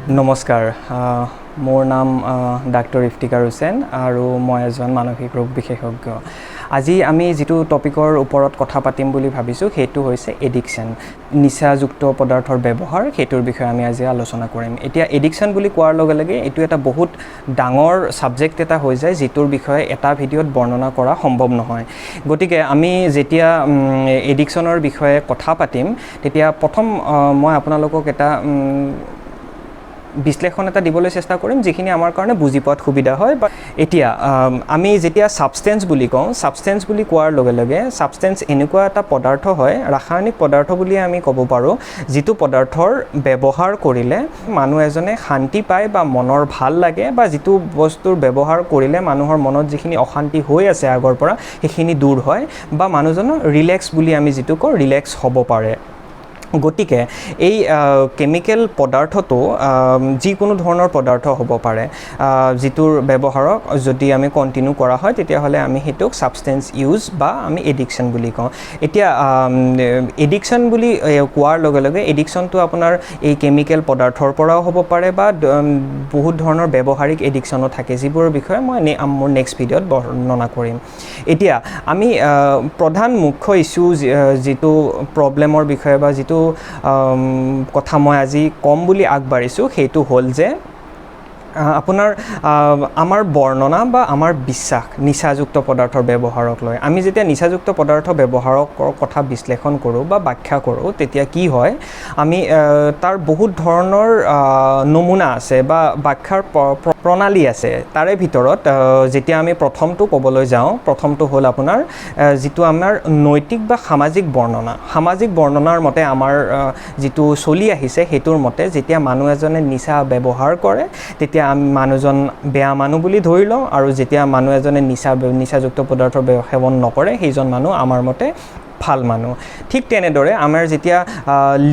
নমস্কাৰ মোৰ নাম ডাক্তৰ ইফতিকাৰ হুছেইন আৰু মই এজন মানসিক ৰোগ বিশেষজ্ঞ। আজি আমি যেটো টপিকৰ ওপৰত কথা পাতিম বুলি ভাবিছো সেইটো হৈছে এডিকশন, নিচাযুক্ত পদাৰ্থৰ ব্যৱহাৰ। হেতুৰ বিষয়ে আমি আজি আলোচনা কৰিম। এতিয়া এডিকশন বুলি কোৱাৰ লগে লগে এটো এটা বহুত ডাঙৰ সাবজেক্ট এটা হৈ যায় যেটোৰ বিষয়ে এটা ভিডিঅত বৰ্ণনা কৰা সম্ভৱ নহয়। গতিকে আমি যেতিয়া এডিকশনৰ বিষয়ে কথা পাতিম তেতিয়া প্ৰথম মই আপোনালোকক এটা বিশ্লেষণ এটা দিবলৈ চেষ্টা কৰিম যিখিনি আমাৰ কাৰণে বুজি পোৱাত সুবিধা হয়। এতিয়া আমি যেতিয়া সাবষ্টেন্স বুলি কওঁ, সাবষ্টেন্স বুলি কোৱাৰ লগে লগে সাবষ্টেন্স এনেকুৱা এটা পদাৰ্থ হয়, ৰাসায়নিক পদাৰ্থ বুলি আমি ক'ব পাৰোঁ, যিটো পদাৰ্থৰ ব্যৱহাৰ কৰিলে মানুহ এজনে শান্তি পায় বা মনৰ ভাল লাগে, বা যিটো বস্তুৰ ব্যৱহাৰ কৰিলে মানুহৰ মনত যিখিনি অশান্তি হৈ আছে আগৰ পৰা সেইখিনি দূৰ হয়, বা মানুহজনৰ ৰিলেক্স বুলি আমি যিটো কওঁ ৰিলেক্স হ'ব পাৰে। গতিকে এই কেমিকেল পদাৰ্থটো যিকোনো ধৰণৰ পদাৰ্থ হ'ব পাৰে, যিটোৰ ব্যৱহাৰক যদি আমি কণ্টিনিউ কৰা হয় তেতিয়াহ'লে আমি সেইটোক সাবষ্টেন্স ইউজ বা আমি এডিকশন বুলি কওঁ। এতিয়া এডিকশন বুলি কোৱাৰ লগে লগে এডিকশনটো আপোনাৰ এই কেমিকেল পদাৰ্থৰ পৰাও হ'ব পাৰে বা বহুত ধৰণৰ ব্যৱহাৰিক এডিকশনো থাকে, যিবোৰৰ বিষয়ে মই মোৰ নেক্সট ভিডিঅ'ত বৰ্ণনা কৰিম। এতিয়া আমি প্ৰধান মুখ্য ইস্যু যিটো প্ৰব্লেমৰ বিষয়ে বা যিটো কথা মই আজি কম বুলি আগবাঢ়িছোঁ সেইটো হ'ল যে আপোনাৰ আমাৰ বৰ্ণনা বা আমাৰ বিশ্বাস নিচাযুক্ত পদাৰ্থৰ ব্যৱহাৰক লৈ। আমি যেতিয়া নিচাযুক্ত পদাৰ্থ ব্যৱহাৰৰ কথা বিশ্লেষণ কৰোঁ বা ব্যাখ্যা কৰোঁ তেতিয়া কি হয়, আমি তাৰ বহুত ধৰণৰ নমুনা আছে বা ব্যাখ্যাৰ প্ৰণালী আছে। তাৰে ভিতৰত যেতিয়া আমি প্ৰথমটো ক'বলৈ যাওঁ, প্ৰথমটো হ'ল আপোনাৰ যিটো আমাৰ নৈতিক বা সামাজিক বৰ্ণনা। সামাজিক বৰ্ণনাৰ মতে আমাৰ যিটো চলি আহিছে সেইটোৰ মতে যেতিয়া মানুহ এজনে নিচা ব্যৱহাৰ কৰে তেতিয়া আমি মানুহজন বেয়া মানুহ বুলি ধৰি লওঁ, আৰু যেতিয়া মানুহ এজনে নিচাযুক্ত পদাৰ্থ সেৱন নকৰে সেইজন মানুহ আমাৰ মতে ভাল মানুহ। ঠিক তেনেদৰে আমাৰ যেতিয়া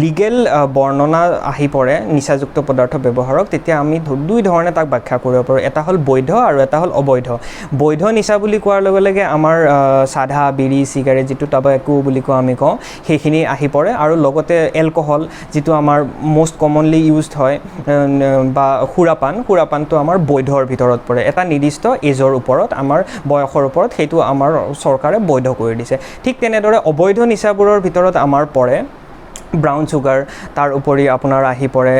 লিগেল বৰ্ণনা আহি পৰে নিচাযুক্ত পদাৰ্থ ব্যৱহাৰক, তেতিয়া আমি দুই ধৰণে তাক ব্যাখ্যা কৰিব পাৰোঁ। এটা হ'ল বৈধ আৰু এটা হ'ল অবৈধ। বৈধ নিচা বুলি কোৱাৰ লগে লগে আমাৰ চাধা, বিড়ি, চিগাৰেট যিটো টাবাকু বুলি আমি কওঁ সেইখিনি আহি পৰে, আৰু লগতে এলকহল যিটো আমাৰ মষ্ট কমনলি ইউজড হয়, বা সুৰাপানটো আমাৰ বৈধৰ ভিতৰত পৰে। এটা নিৰ্দিষ্ট এজৰ ওপৰত, আমাৰ বয়সৰ ওপৰত সেইটো আমাৰ চৰকাৰে বৈধ কৰি দিছে। ঠিক তেনেদৰে অবৈধ নিচাবোৰৰ ভিতৰত আমাৰ পৰে ব্ৰাউন চুগাৰ, তাৰ উপৰি আপোনাৰ আহি পৰে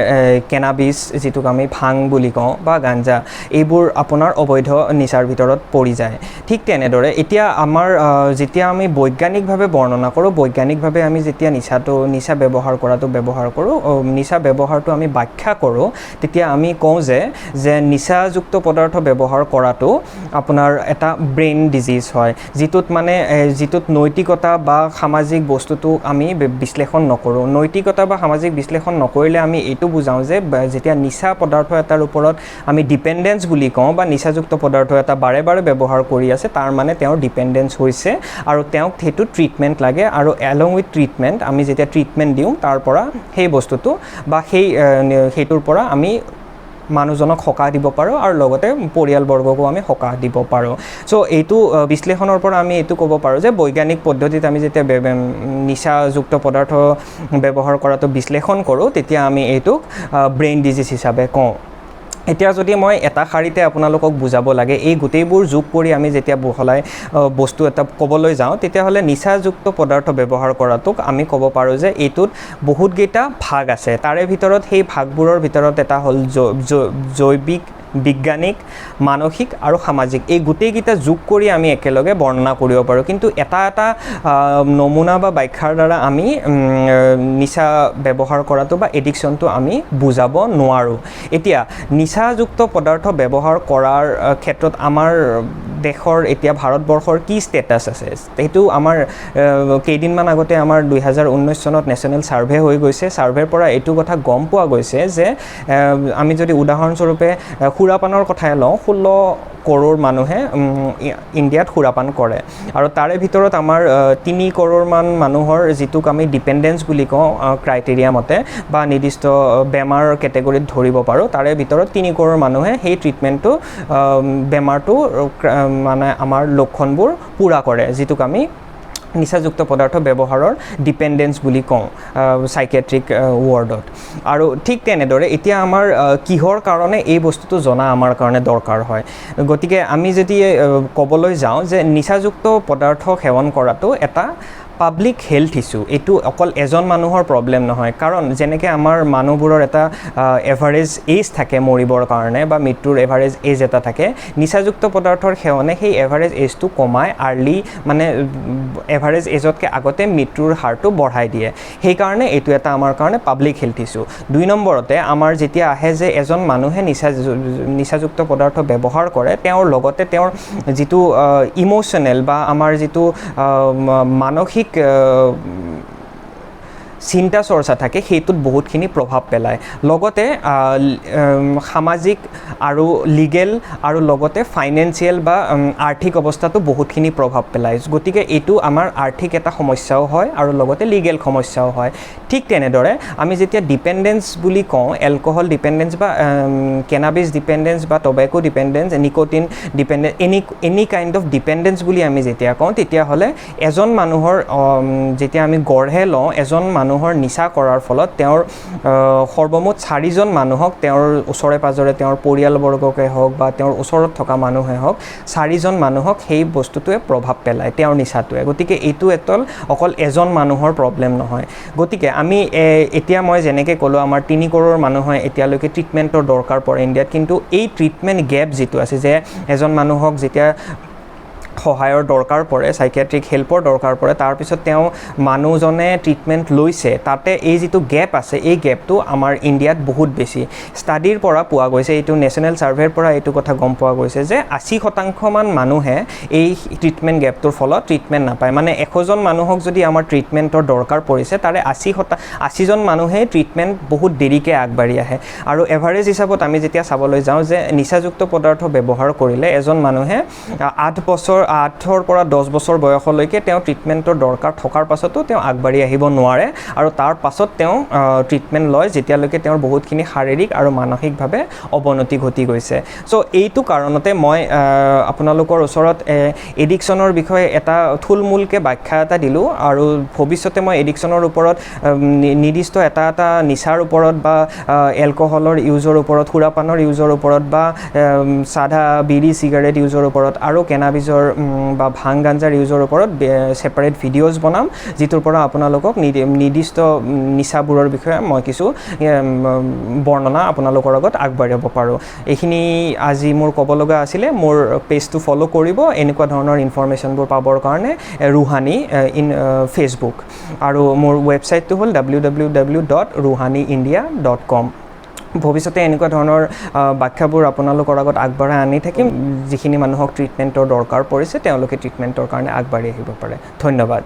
কেনাবিছ যিটোক আমি ভাং বুলি কওঁ, বা গাঞ্জা, এইবোৰ আপোনাৰ অবৈধ নিচাৰ ভিতৰত পৰি যায়। ঠিক তেনেদৰে এতিয়া আমাৰ যেতিয়া আমি বৈজ্ঞানিকভাৱে বৰ্ণনা কৰোঁ, বৈজ্ঞানিকভাৱে আমি যেতিয়া নিচা ব্যৱহাৰ কৰোঁ, নিচা ব্যৱহাৰটো আমি ব্যাখ্যা কৰোঁ, তেতিয়া আমি কওঁ যে নিচাযুক্ত পদাৰ্থ ব্যৱহাৰ কৰাটো আপোনাৰ এটা ব্ৰেইন ডিজিজ হয়, যিটোত নৈতিকতা বা সামাজিক বস্তুটো আমি বিশ্লেষণ নকৰোঁ। নৈতিকতা বা সামাজিক বিশ্লেষণ নকৰিলে আমি এইটো বুজাওঁ যে যেতিয়া নিচা পদাৰ্থ এটাৰ ওপৰত আমি ডিপেণ্ডেঞ্চ বুলি কওঁ, বা নিচাযুক্ত পদাৰ্থ এটা বাৰে বাৰে ব্যৱহাৰ কৰি আছে, তাৰ মানে তেওঁৰ ডিপেণ্ডেঞ্চ হৈছে আৰু তেওঁক সেইটো ট্ৰিটমেণ্ট লাগে, আৰু এলং উইথ ট্ৰিটমেণ্ট আমি যেতিয়া ট্ৰিটমেণ্ট দিওঁ তাৰ পৰা সেই বস্তুটো বা সেইটোৰ পৰা আমি মানুহজনক সকাহ দিব পাৰোঁ, আৰু লগতে পৰিয়ালবৰ্গকো আমি সকাহ দিব পাৰোঁ। চ' এইটো বিশ্লেষণৰ পৰা আমি এইটো ক'ব পাৰোঁ যে বৈজ্ঞানিক পদ্ধতিত আমি যেতিয়া নিচাযুক্ত পদাৰ্থ ব্যৱহাৰ কৰাটো বিশ্লেষণ কৰোঁ তেতিয়া আমি এইটোক ব্ৰেইন ডিজিজ হিচাপে কওঁ। এতিয়া যদি মই এটা শাৰীতে আপোনালোকক বুজাব লাগে, এই গোটেইবোৰ যোগ কৰি আমি যেতিয়া বহলাই বস্তু এটা ক'বলৈ যাওঁ তেতিয়াহ'লে নিচাযুক্ত পদাৰ্থ ব্যৱহাৰ কৰাটোক আমি ক'ব পাৰোঁ যে এইটোত বহুতকেইটা ভাগ আছে। তাৰে ভিতৰত সেই ভাগবোৰৰ ভিতৰত এটা হ'ল জৈৱিক, বিজ্ঞানিক, মানসিক আৰু সামাজিক। এই গোটেইকেইটা যোগ কৰি আমি একেলগে বৰ্ণনা কৰিব পাৰোঁ, কিন্তু এটা নমুনা বা ব্যাখ্যাৰ দ্বাৰা আমি নিচা ব্যৱহাৰ কৰাটো বা এডিকশ্যনটো আমি বুজাব নোৱাৰোঁ। এতিয়া নিচাযুক্ত পদাৰ্থ ব্যৱহাৰ কৰাৰ ক্ষেত্ৰত আমাৰ দেশৰ এতিয়া ভাৰতবৰ্ষৰ কি ষ্টেটাছ আছে, সেইটো আমাৰ কেইদিনমান আগতে আমাৰ 2019 চনত নেশ্যনেল ছাৰ্ভে হৈ গৈছে। ছাৰ্ভেৰ পৰা এইটো কথা গম পোৱা গৈছে যে আমি যদি উদাহৰণস্বৰূপে সুৰাপানৰ কথাই লওঁ, 16 কৰোৰ মানুহে ইণ্ডিয়াত সুৰাপান কৰে, আৰু তাৰে ভিতৰত আমাৰ 3 কৰোৰমান মানুহৰ যিটোক আমি ডিপেণ্ডেঞ্চ বুলি কওঁ ক্ৰাইটেৰিয়া মতে বা নিৰ্দিষ্ট বেমাৰ কেটেগৰীত ধৰিব পাৰোঁ, তাৰে ভিতৰত 3 কৰোৰ মানুহে সেই ট্ৰিটমেণ্টটো বেমাৰটো মানে আমাৰ লক্ষণবোৰ পূৰা কৰে, যিটোক আমি নিচাযুক্ত পদাৰ্থ ব্যৱহাৰৰ ডিপেণ্ডেঞ্চ বুলি কওঁ চাইকেট্ৰিক ৱৰ্ডত। আৰু ঠিক তেনেদৰে এতিয়া আমাৰ কিহৰ কাৰণে এই বস্তুটো জনা আমাৰ কাৰণে দৰকাৰ হয়। গতিকে আমি যদি ক'বলৈ যাওঁ যে নিচাযুক্ত পদাৰ্থ সেৱন কৰাটো এটা পাব্লিক হেল্থ ইছ্যু, এইটো অকল এজন মানুহৰ প্ৰব্লেম নহয়। কাৰণ যেনেকৈ আমাৰ মানুহবোৰৰ এটা এভাৰেজ এজ থাকে মৰিবৰ কাৰণে বা মৃত্যুৰ এভাৰেজ এজ এটা থাকে, নিচাযুক্ত পদাৰ্থৰ সেৱনে সেই এভাৰেজ এজটো কমাই আৰ্লি মানে এভাৰেজ এজতকৈ আগতে মৃত্যুৰ হাৰটো বঢ়াই দিয়ে। সেইকাৰণে এইটো এটা আমাৰ কাৰণে পাব্লিক হেল্থ ইছ্যু। 2 নম্বৰতে আমাৰ যেতিয়া আহে যে এজন মানুহে নিচাযুক্ত পদাৰ্থ ব্যৱহাৰ কৰে, তেওঁৰ লগতে তেওঁৰ যিটো ইম'চনেল বা আমাৰ যিটো মানসিক চিন্তা চৰ্চা থাকে সেইটোত বহুতখিনি প্ৰভাৱ পেলায়। লগতে সামাজিক আৰু লিগেল আৰু লগতে ফাইনেন্সিয়েল বা আৰ্থিক অৱস্থাটো বহুতখিনি প্ৰভাৱ পেলায়। গতিকে এইটো আমাৰ আৰ্থিক এটা সমস্যাও হয় আৰু লগতে লিগেল সমস্যাও হয়। ঠিক তেনেদৰে আমি যেতিয়া ডিপেণ্ডেঞ্চ বুলি কওঁ, এলকহল ডিপেণ্ডেঞ্চ বা কেনাবিছ ডিপেণ্ডেঞ্চ বা টবেকো ডিপেণ্ডেঞ্চ, নিকোটিন ডিপেণ্ডেঞ্চ, এনি কাইণ্ড অফ ডিপেণ্ডেঞ্চ বুলি আমি যেতিয়া কওঁ, তেতিয়াহ'লে এজন মানুহৰ যেতিয়া আমি গঢ়ে লওঁ, এজন মানুহৰ নিচা কৰাৰ ফলত তেওঁৰ সৰ্বমুঠ 4জন মানুহক, তেওঁৰ ওচৰে পাজৰে তেওঁৰ পৰিয়ালবৰ্গকে হওক বা তেওঁৰ ওচৰত থকা মানুহে হওক, 4জন মানুহক সেই বস্তুটোৱে প্ৰভাৱ পেলায়, তেওঁৰ নিচাটোৱে। গতিকে এইটো অকল এজন মানুহৰ প্ৰব্লেম নহয়। গতিকে আমি এতিয়া মই যেনেকৈ ক'লোঁ, আমাৰ 3 কৰোৰ মানুহে এতিয়ালৈকে ট্ৰিটমেণ্টৰ দৰকাৰ পৰে ইণ্ডিয়াত, কিন্তু এই ট্ৰিটমেণ্ট গেপ যিটো আছে, যে এজন মানুহক যেতিয়া সহায়ৰ দৰকাৰ পৰে, চাইকেট্ৰিক হেল্পৰ দৰকাৰ পৰে, তাৰপিছত তেওঁ মানুহজনে ট্ৰিটমেণ্ট লৈছে, তাতে এই যিটো গেপ আছে, এই গেপটো আমাৰ ইণ্ডিয়াত বহুত বেছি। ষ্টাডিৰ পৰা পোৱা গৈছে, এইটো নেশ্যনেল ছাৰ্ভেৰ পৰা এইটো কথা গম পোৱা গৈছে যে 80% মানুহে এই ট্ৰিটমেণ্ট গেপটোৰ ফলত ট্ৰিটমেণ্ট নাপায়। মানে 100জন মানুহক যদি আমাৰ ট্ৰিটমেণ্টৰ দৰকাৰ পৰিছে, তাৰে 80জন মানুহে ট্ৰিটমেণ্ট বহুত দেৰিকৈ আগবাঢ়ি আহে। আৰু এভাৰেজ হিচাপত আমি যেতিয়া চাবলৈ যাওঁ যে নিচাযুক্ত পদাৰ্থ ব্যৱহাৰ কৰিলে এজন মানুহে 8ৰ পৰা 10 বছৰ বয়সলৈকে তেওঁ ট্ৰিটমেণ্টৰ দৰকাৰ থকাৰ পাছতো তেওঁ আগবাঢ়ি আহিব নোৱাৰে, আৰু তাৰ পাছত তেওঁ ট্ৰিটমেণ্ট লয় যেতিয়ালৈকে তেওঁৰ বহুতখিনি শাৰীৰিক আৰু মানসিকভাৱে অৱনতি ঘটি গৈছে। চ' এইটো কাৰণতে মই আপোনালোকৰ ওচৰত এডিকশ্যনৰ বিষয়ে এটা থুলমূলকৈ ব্যাখ্যা এটা দিলোঁ, আৰু ভৱিষ্যতে মই এডিকশ্যনৰ ওপৰত নিৰ্দিষ্ট এটা নিচাৰ ওপৰত বা এলকহলৰ ইউজৰ ওপৰত, সুৰাপানৰ ইউজৰ ওপৰত বা চাধা বিড়ি চিগাৰেট ইউজৰ ওপৰত আৰু কেনাবিজৰ বা ভাং গাঞ্জাৰ ইউজৰ ওপৰত ছেপাৰেট ভিডিঅ'জ বনাম, যিটোৰ পৰা আপোনালোকক নিৰ্দিষ্ট নিচাবোৰৰ বিষয়ে মই কিছু বৰ্ণনা আপোনালোকৰ আগত আগবাঢ়াব পাৰোঁ। এইখিনি আজি মোৰ ক'ব লগা আছিলে। মোৰ পেজটো ফ'ল' কৰিব এনেকুৱা ধৰণৰ ইনফৰমেশ্যনবোৰ পাবৰ কাৰণে, ৰুহানী ফেচবুক, আৰু মোৰ ৱেবছাইটটো হ'ল www.ruhaniindia.com। ভৱিষ্যতে এনেকুৱা ধৰণৰ ব্যাখ্যাবোৰ আপোনালোকৰ আগত আগবঢ়াই আনি থাকিম। যিখিনি মানুহক ট্ৰিটমেণ্টৰ দৰকাৰ পৰিছে তেওঁলোকে ট্ৰিটমেণ্টৰ কাৰণে আগবাঢ়ি আহিব পাৰে। ধন্যবাদ।